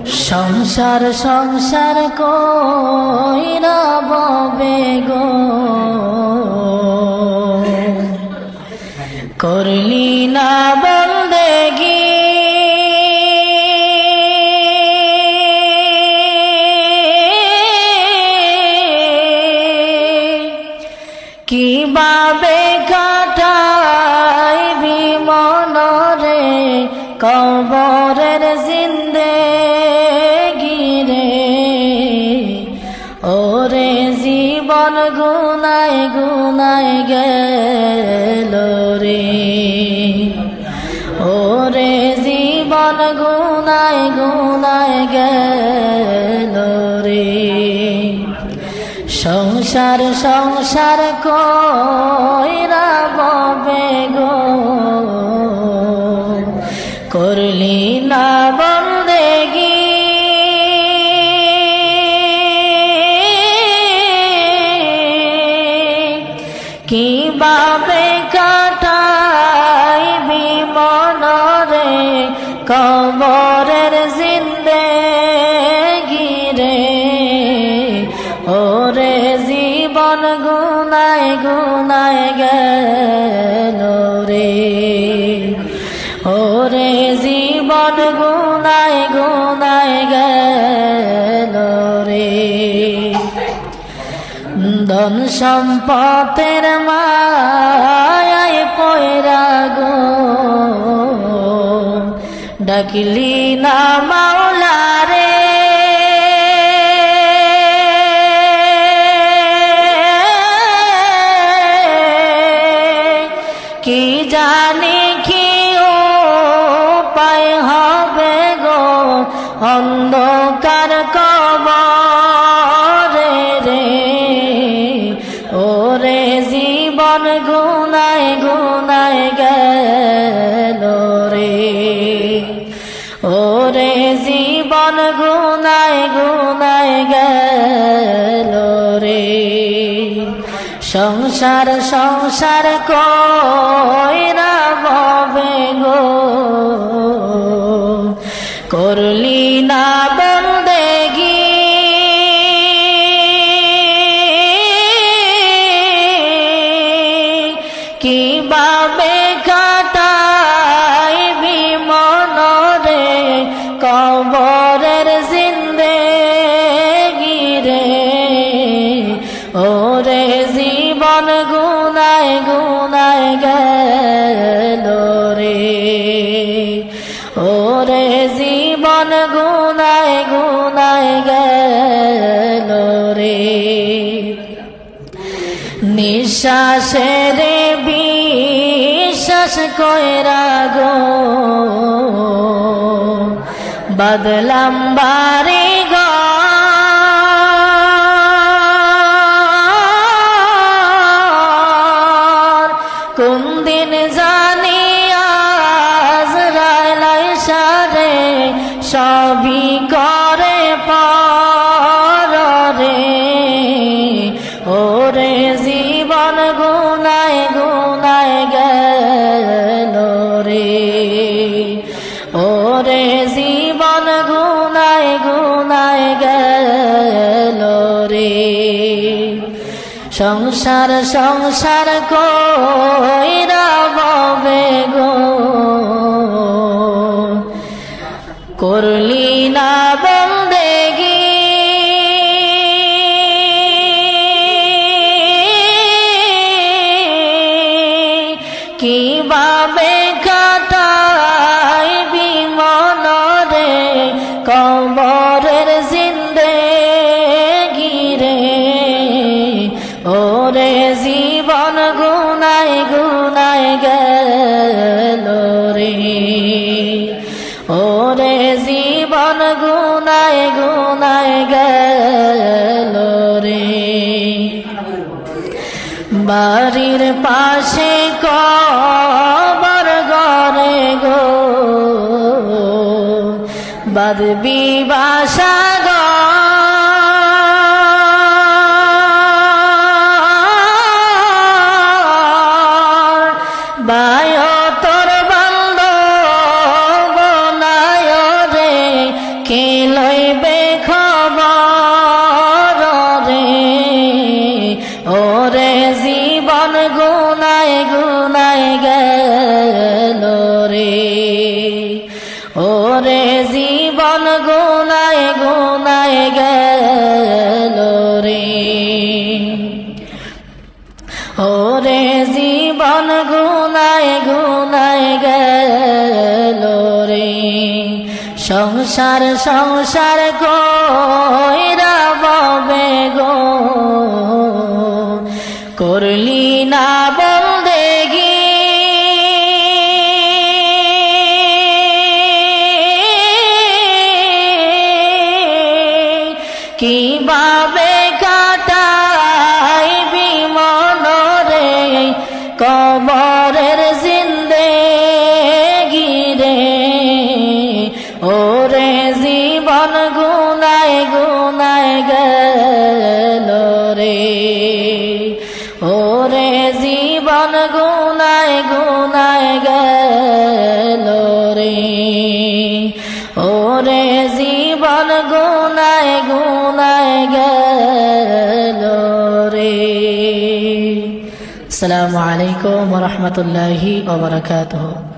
সংসার সংসার কইরা ববে গো, করলি না বন্দেগি। কিভাবে কাটাইবি মনরে কবরের জিন্দেগি রে। ওরে জীবন গুনায় গুনায় গেল রে, ওরে জীবন গুনায় গুনায় গেল রে। সংসার সংসার কইরা ববে গো, করলি না বন্দেগি। কিভাবে কাটাইবি মনরে কবরের জিন্দেগি রে। ওরে জীবন গুনায় গুনায় গেল রে, ওরে জীবন গুনায় গুনায় গেল রে। ধন সম্পদের মায়ায় পয়রা গো, ডাকলি না মাওলা রে। কি জানি কি উপায় হবে গো, অন্ধকার কবরে রে। ওরে জীবন গুনায় গুনায় গেল রে, ওরে জীবন গুনায় গুনায় গেল রে। সংসার সংসার কইরা ববে গো, করলি না বন্দেগি। কিভাবে কাটাইবি মনরে কবরের জিন্দেগি রে। ওরে জীবন গুনায় গুনায় গেল রে, ওরে জীবন গুনায় গুনায় গেল রে। নিঃশ্বাসের বিশ্বাস কইরা গো, বদলাম বাড়ি ঘর। কোন দিন জানি আজরাইল আইসা রে, সবই করে পার রে। ওরে জীবন গুনায় গুনায় গেল রে, ওরে জীবন গুনায় গুনায় গেল রে। সংসার সংসার কইরা ববে গো, করলি না বন্দেগি। কিভাবে কাটাইবি মনরে কবরের জিন্দেগি রে। ওরে জীবন গুনায় গুনায় গেল রে, ওরে জীবন গুনায় গুনায় গেল রে। বাড়ির পাশে কবর ঘরে গো, বাঁধবি বাসা গো। বায়ো তোর বান্ধব নায় রে, কে লইবে খবর রে ওরে জীবন গুনায় গুনায় গেল রে ওরে জীবন গুনায় গুনায় গেল রে ওরে জীবন গুনায় গুনায় গেল রে সংসার সংসার কইরা ববে গো করলি না বন্দেগি কিভাবে কাটাইবি মনরে কবরের জিন্দেগি রে ওরে জীবন গুনায় গুনায় গেল রে ওরে জীবন গুনায় গুনায় গেল রে ওরে জীবন গুনায় গুনায় গেল রে। আসসালামু আলাইকুম ওয়া রাহমাতুল্লাহি ওয়া বারাকাতুহু।